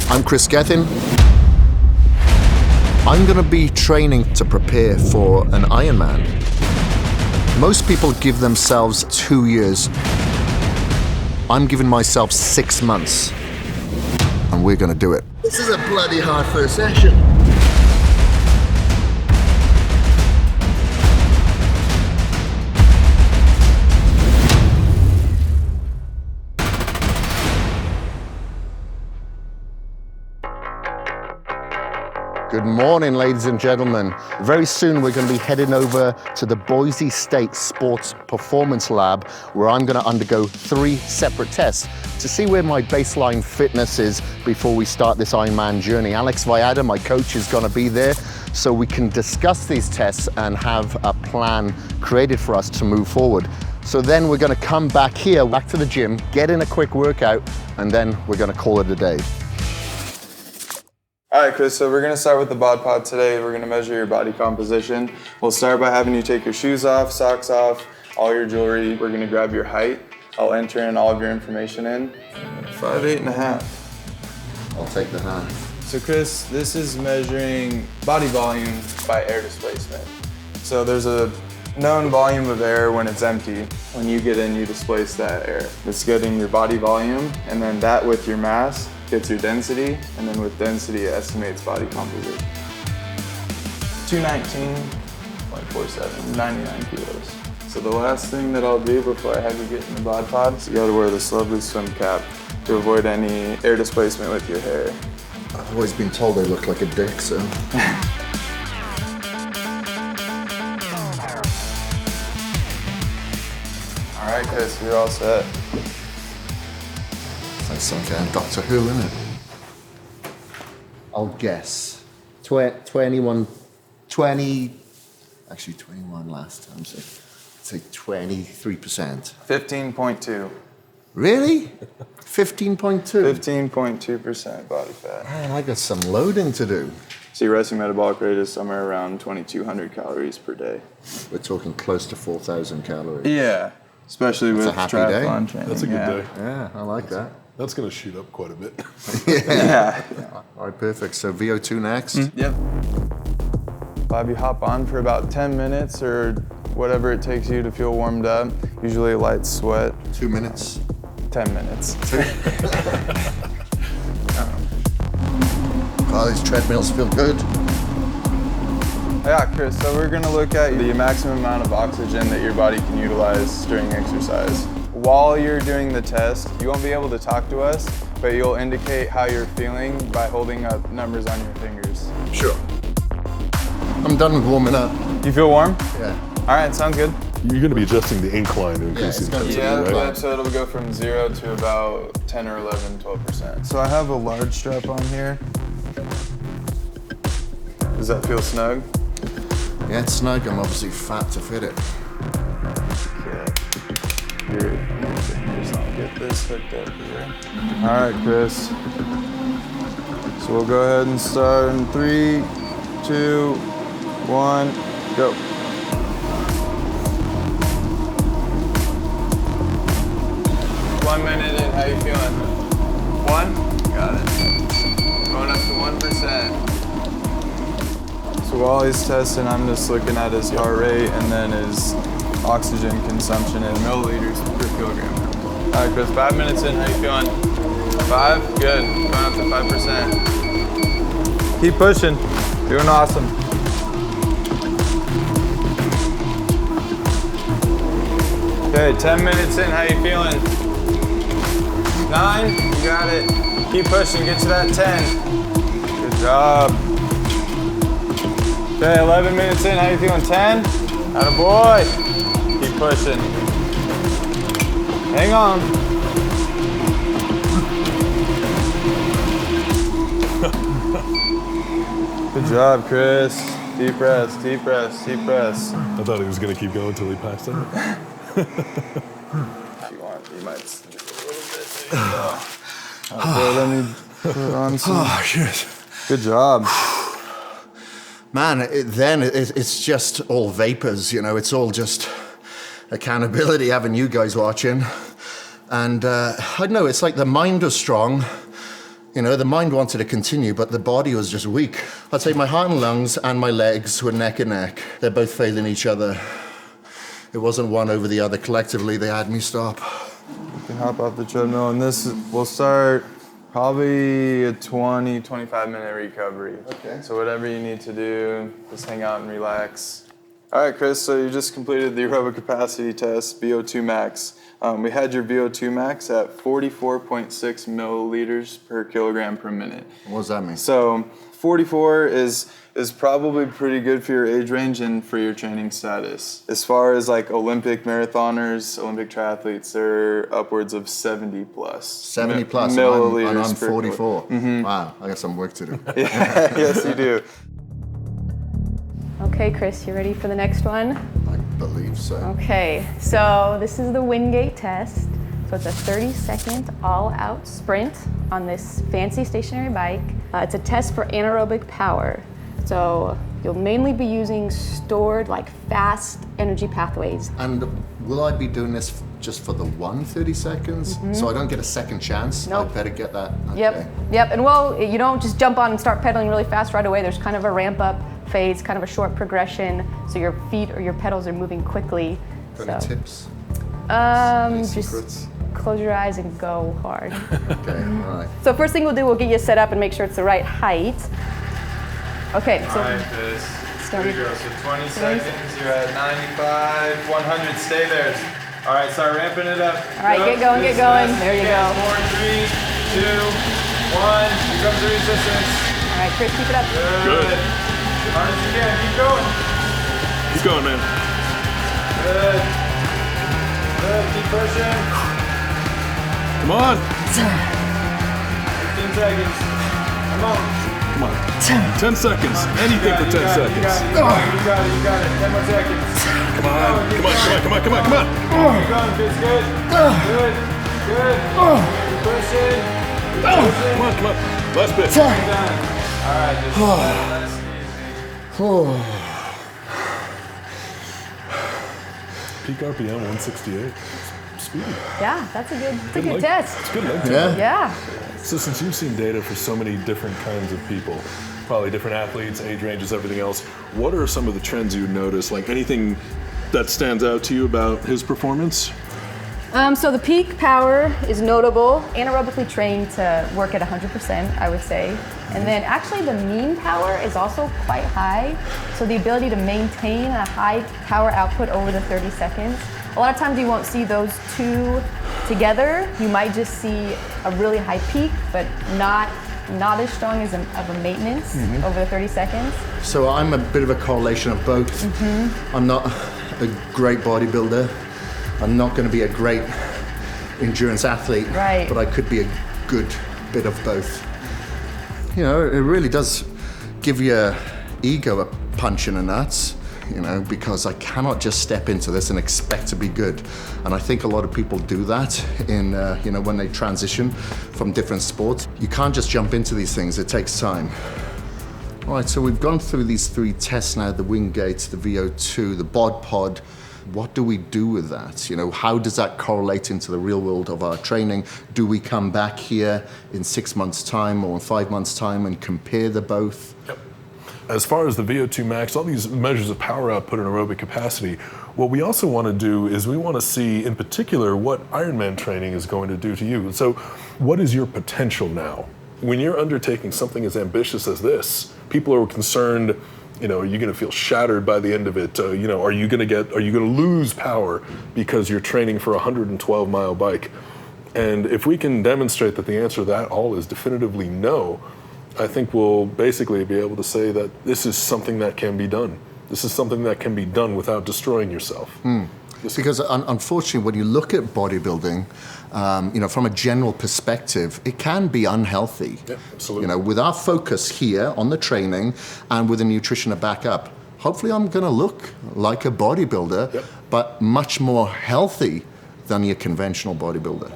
I'm Kris Gethin. I'm going to be training to prepare for an Ironman. Most people give themselves 2 years. I'm giving myself 6 months, and we're going to do it. This is a bloody hard first session. Good morning, ladies and gentlemen. Very soon we're going to be heading over to the Boise State Sports Performance Lab, where I'm going to undergo 3 separate tests to see where my baseline fitness is before we start this Ironman journey. Alex Viada, my coach, is going to be there so we can discuss these tests and have a plan created for us to move forward. So then we're going to come back here, back to the gym, get in a quick workout, and then we're going to call it a day. All right, Kris, so we're going to start with the bod pod today. We're going to measure your body composition. We'll start by having you take your shoes off, socks off, all your jewelry. We're going to grab your height. I'll enter in all of your information in. 5'8.5". I'll take the hand. So Kris, this is measuring body volume by air displacement. So there's a known volume of air when it's empty. When you get in, you displace that air. It's getting your body volume, and then that with your mass gets your density, and then with density it estimates body composition. 219.47, 99 kilos. So the last thing that I'll do before I have you get in the bod pod is you gotta wear this lovely swim cap to avoid any air displacement with your hair. I've always been told I look like a dick, so. All right, Kris, you're all set. Like some kind of Doctor Who, isn't it? I'll guess. 21 last time, so I'd say 23%. 15.2. Really? 15.2? 15.2% body fat. Man, I got some loading to do. So your resting metabolic rate is somewhere around 2,200 calories per day. We're talking close to 4,000 calories. Yeah, especially with triathlon training. That's a good day. Yeah, I like that. That's going to shoot up quite a bit. Yeah. All right, perfect. So VO2 next. Yep. I'll have you hop on for about 10 minutes or whatever it takes you to feel warmed up. Usually a light sweat. 2 minutes. 10 minutes. Oh, these treadmills feel good. Yeah, Kris, so we're gonna look at the maximum amount of oxygen that your body can utilize during exercise. While you're doing the test, you won't be able to talk to us, but you'll indicate how you're feeling by holding up numbers on your fingers. Sure. I'm done with warming up. You feel warm? Yeah. All right, sounds good. You're going to be adjusting the incline to increase the intensity, right? Yeah, so it'll go from 0 to about 10 or 11, 12%. So I have a large strap on here. Does that feel snug? Yeah, it's snug. I'm obviously fat to fit it. Your fingers, I'll get this hooked up here. All right, Kris. So we'll go ahead and start in 3, 2, 1, go. 1 minute in, how you feeling? 1? Got it. Going up to 1%. So while he's testing, I'm just looking at his heart rate and then his oxygen consumption in milliliters per kilogram. All right, Kris, 5 minutes in, how you feeling? 5? Good, going up to 5%. Keep pushing, doing awesome. Okay, 10 minutes in, how you feeling? 9, you got it. Keep pushing, get to that 10. Good job. Okay, 11 minutes in, how you feeling? 10? Attaboy. Keep pushing. Hang on. Good job, Kris. Deep breaths, deep breaths, deep breaths. I thought he was going to keep going until he passed out. If you want, you might just do a little bit. There you go. Okay, let me put on some. Oh, shit. Good job. Man, it's just all vapors, you know, it's all just accountability having you guys watching. And I don't know, it's like the mind is strong. You know, the mind wanted to continue, but the body was just weak. I'd say my heart and lungs and my legs were neck and neck. They're both failing each other. It wasn't one over the other. Collectively, they had me stop. You can hop off the treadmill, and we'll start probably a 20, 25-minute recovery. Okay. So whatever you need to do, just hang out and relax. All right, Chris, so you just completed the aerobic capacity test, VO2 max. We had your VO2 max at 44.6 milliliters per kilogram per minute. What does that mean? So 44 is probably pretty good for your age range and for your training status. As far as like Olympic marathoners, Olympic triathletes, they're upwards of 70 plus. 70 plus, milliliters and I'm per 44. Wow, I got some work to do. Yes, you do. Okay, Chris, you ready for the next one? I believe so. Okay, so this is the Wingate Test. So it's a 30-second all-out sprint on this fancy stationary bike. It's a test for anaerobic power. So you'll mainly be using stored, like, fast energy pathways. And will I be doing this just for the 30 seconds? So I don't get a second chance? Nope. I better get that. Okay. Yep, and well, you don't just jump on and start pedaling really fast right away. There's kind of a ramp-up phase, kind of a short progression, so your feet or your pedals are moving quickly. Any tips? Just Secrets? close your eyes and go hard. Okay, all right. So first thing we'll do, we'll get you set up and make sure it's the right height. Okay, so All right, Chris. start Here we with- go. So 20 seconds, you're at 95, 100, stay there. All right, start ramping it up. All right, get going, get going. There you go. 4, 3, 2, 1. Here comes the resistance. all right, Chris, keep it up. Good. Hard as you can. Keep going. Keep going, man. Good. Good. Keep pushing. Come on. 15 seconds. Come on. Come on. 10 seconds. Anything for 10 seconds. You got it. 10 more seconds. Come on. Come on. Keep going, Chris. Good. Good. Keep pushing. Come on. Last bit. Done. All right, just nice and easy. Peak RPM 168. Speedy. Yeah, that's a good leg- test. It's good leg Yeah. time. Yeah. So since you've seen data for so many different kinds of people, probably different athletes, age ranges, everything else, what are some of the trends you notice? Like anything that stands out to you about his performance? So the peak power is notable. Anaerobically trained to work at 100%, I would say. And then actually the mean power is also quite high. So the ability to maintain a high power output over the 30 seconds. A lot of times you won't see those two together. You might just see a really high peak, but not as strong as of a maintenance over the 30 seconds. So I'm a bit of a correlation of both. I'm not a great bodybuilder. I'm not going to be a great endurance athlete, Right. but I could be a good bit of both. You know, it really does give your ego a punch in the nuts, you know, because I cannot just step into this and expect to be good. And I think a lot of people do that in, you know, when they transition from different sports. You can't just jump into these things, it takes time. All right, so we've gone through these 3 tests now, the Wingate, the VO2, the bod pod. What do we do with that? You know, how does that correlate into the real world of our training? Do we come back here in 6 months' time or in 5 months' time and compare the both? Yep. As far as the VO2 max, all these measures of power output and aerobic capacity, what we also want to do is we want to see in particular what Ironman training is going to do to you. So what is your potential now? When you're undertaking something as ambitious as this, people are concerned, you know, are you going to feel shattered by the end of it? You know, are you going to lose power because you're training for a 112-mile bike? And if we can demonstrate that the answer to that all is definitively no, I think we'll basically be able to say that this is something that can be done. This is something that can be done without destroying yourself. Because unfortunately, when you look at bodybuilding, you know, from a general perspective, it can be unhealthy. Yeah, absolutely. You know, with our focus here on the training and with the nutrition to back up, hopefully I'm going to look like a bodybuilder, Yep. but much more healthy than your conventional bodybuilder.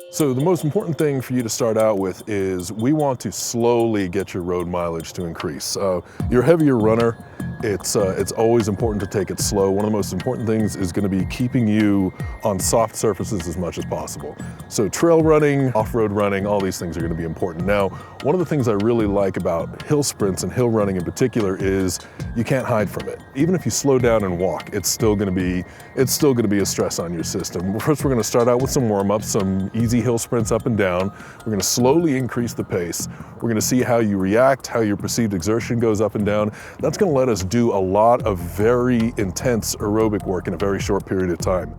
So the most important thing for you to start out with is we want to slowly get your road mileage to increase. You're a heavier runner, It's always important to take it slow. One of the most important things is going to be keeping you on soft surfaces as much as possible. So trail running, off-road running, all these things are going to be important. Now, one of the things I really like about hill sprints and hill running in particular is you can't hide from it. Even if you slow down and walk, it's still going to be a stress on your system. First, we're going to start out with some warm-ups, some easy hill sprints up and down. We're going to slowly increase the pace. We're going to see how you react, how your perceived exertion goes up and down. That's going to let us do a lot of very intense aerobic work in a very short period of time.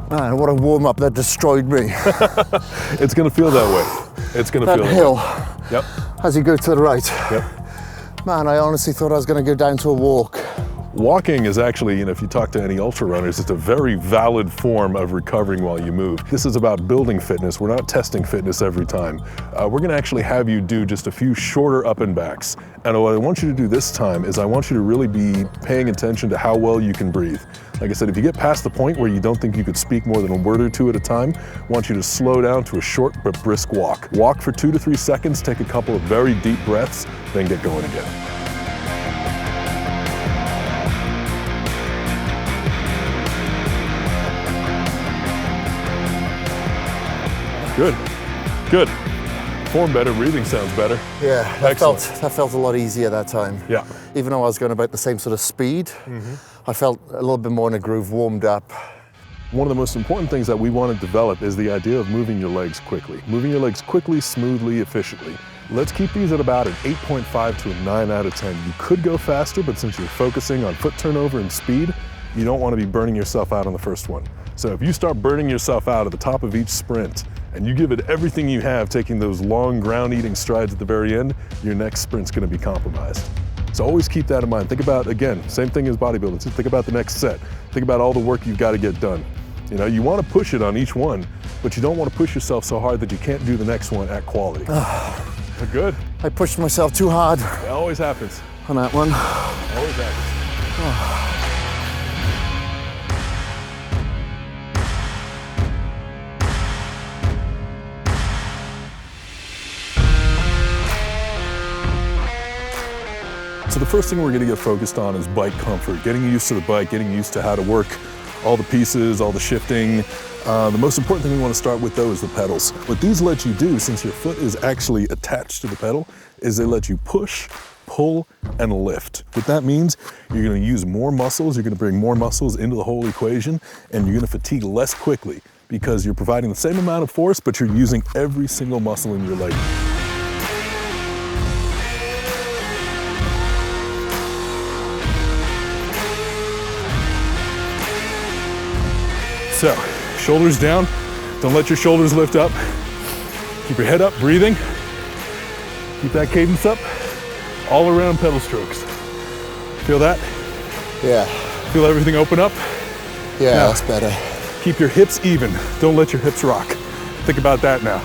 Man, what a warm-up that destroyed me. It's going to feel that way. It's going to feel that hill. That way. Yep. As you go to the right. Yep. Man, I honestly thought I was going to go down to a walk. Walking is actually, if you talk to any ultra runners, it's a very valid form of recovering while you move. This is about building fitness. We're not testing fitness every time. We're gonna actually have you do just a few shorter up and backs. And what I want you to do this time is I want you to really be paying attention to how well you can breathe. Like I said, if you get past the point where you don't think you could speak more than a word or two at a time, I want you to slow down to a short but brisk walk. Walk for 2 to 3 seconds, take a couple of very deep breaths, then get going again. Good, good. Form better, breathing sounds better. Yeah, that felt a lot easier that time. Yeah. Even though I was going about the same sort of speed, I felt a little bit more in a groove, warmed up. One of the most important things that we want to develop is the idea of moving your legs quickly. Moving your legs quickly, smoothly, efficiently. Let's keep these at about an 8.5 to a 9 out of 10. You could go faster, but since you're focusing on foot turnover and speed, you don't want to be burning yourself out on the first one. So if you start burning yourself out at the top of each sprint, and you give it everything you have, taking those long ground-eating strides at the very end, your next sprint's gonna be compromised. So always keep that in mind. Think about, again, same thing as bodybuilding. So think about the next set. Think about all the work you've got to get done. You want to push it on each one, but you don't want to push yourself so hard that you can't do the next one at quality. But good. I pushed myself too hard. It always happens. On that one. Always happens. So the first thing we're gonna get focused on is bike comfort, getting used to the bike, getting used to how to work all the pieces, all the shifting. The most important thing we want to start with though is the pedals. What these let you do, since your foot is actually attached to the pedal, is they let you push, pull, and lift. What that means, you're gonna use more muscles, you're gonna bring more muscles into the whole equation, and you're gonna fatigue less quickly because you're providing the same amount of force, but you're using every single muscle in your leg. So, shoulders down, don't let your shoulders lift up. Keep your head up, breathing. Keep that cadence up, all around pedal strokes. Feel that? Yeah. Feel everything open up? Yeah, now, that's better. Keep your hips even, don't let your hips rock. Think about that now.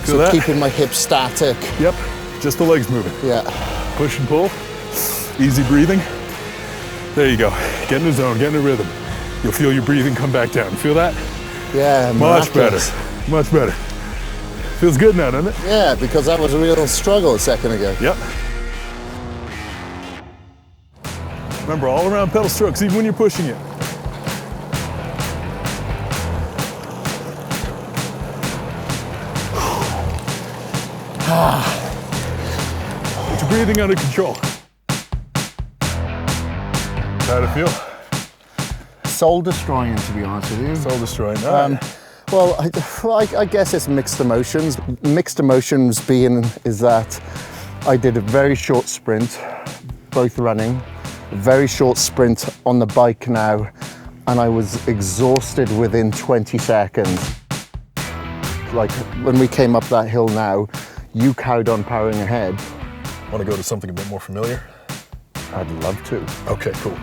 Feel so that? Keeping my hips static. Yep, just the legs moving. Yeah. Push and pull, easy breathing. There you go, get in the zone, get in the rhythm. You'll feel your breathing come back down. Feel that? Yeah, much better, much better. Feels good now, doesn't it? Yeah, because that was a real struggle a second ago. Yep. Remember, all around pedal strokes, even when you're pushing it. Get your breathing under control. How'd it feel? Soul destroying, to be honest with you. Soul destroying. Well, I guess it's mixed emotions. Mixed emotions is that I did a very short sprint, both running, a very short sprint on the bike now, and I was exhausted within 20 seconds. Like when we came up that hill now, you carried on powering ahead. Want to go to something a bit more familiar? I'd love to. Okay, cool.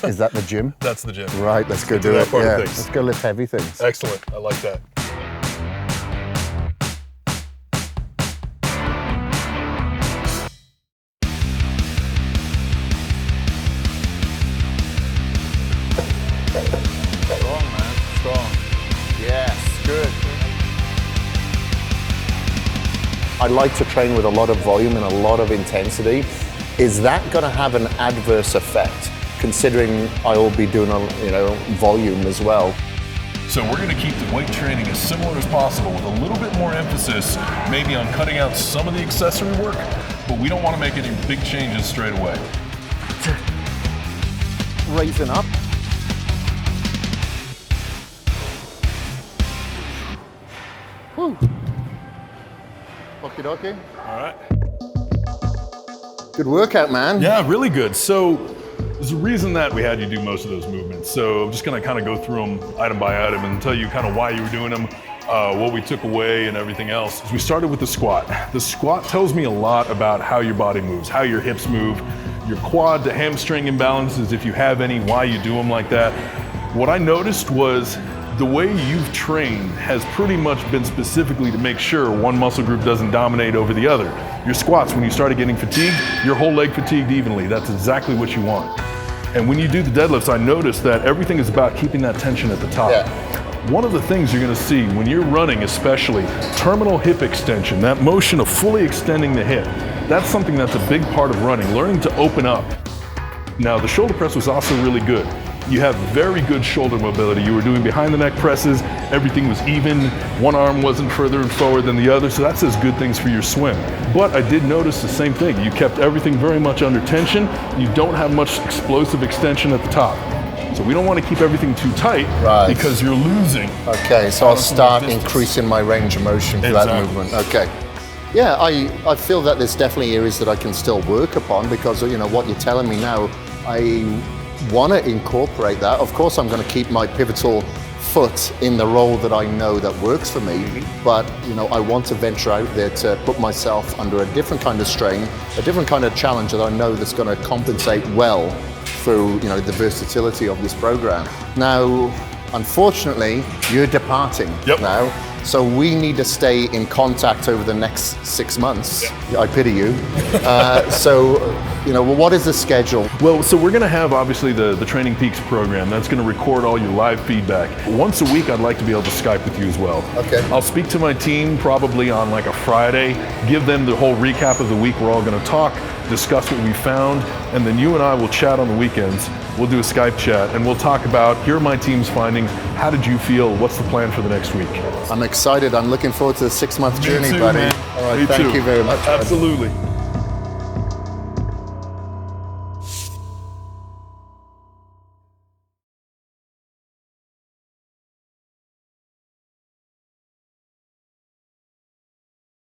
Is that the gym? That's the gym. Right, let's go do that it. part of Yeah, things. let's go lift heavy things. Excellent, I like that. Strong, man, strong. Yes, good. I like to train with a lot of volume and a lot of intensity. Is that going to have an adverse effect, considering I'll be doing volume as well? So we're going to keep the weight training as similar as possible with a little bit more emphasis maybe on cutting out some of the accessory work, but we don't want to make any big changes straight away. Raising up. Woo. Okie dokie. All right. Good workout, man. Yeah, really good. So there's a reason that we had you do most of those movements. So I'm just going to kind of go through them item by item and tell you kind of why you were doing them, what we took away and everything else. So we started with the squat. The squat tells me a lot about how your body moves, how your hips move, your quad to hamstring imbalances, if you have any, why you do them like that. What I noticed was the way you've trained has pretty much been specifically to make sure one muscle group doesn't dominate over the other. Your squats, when you started getting fatigued, your whole leg fatigued evenly. That's exactly what you want. And when you do the deadlifts, I noticed that everything is about keeping that tension at the top. Yeah. One of the things you're gonna see when you're running, especially terminal hip extension, that motion of fully extending the hip, that's something that's a big part of running, learning to open up. Now, the shoulder press was also really good. You have very good shoulder mobility. You were doing behind the neck presses, everything was even, one arm wasn't further and forward than the other, so that says good things for your swim. But I did notice the same thing. You kept everything very much under tension. You don't have much explosive extension at the top. So we don't want to keep everything too tight because you're losing. Okay, so I'll start increasing my range of motion for that movement. Okay. Yeah, I feel that there's definitely areas that I can still work upon because, what you're telling me now, I want to incorporate that. Of course, I'm going to keep my pivotal foot in the role that I know that works for me, but I want to venture out there to put myself under a different kind of strain, a different kind of challenge that I know that's going to compensate well through the versatility of this program. Now, unfortunately, you're departing now, so we need to stay in contact over the next 6 months. I pity you. What is the schedule? Well, so we're gonna have obviously the Training Peaks program. That's gonna record all your live feedback. Once a week, I'd like to be able to Skype with you as well. Okay. I'll speak to my team probably on like a Friday, give them the whole recap of the week. We're all gonna talk, discuss what we found, and then you and I will chat on the weekends. We'll do a Skype chat and we'll talk about, here are my team's findings, how did you feel, what's the plan for the next week? I'm excited. I'm looking forward to the 6-month journey, buddy. Man. All right, thank you very much. Absolutely.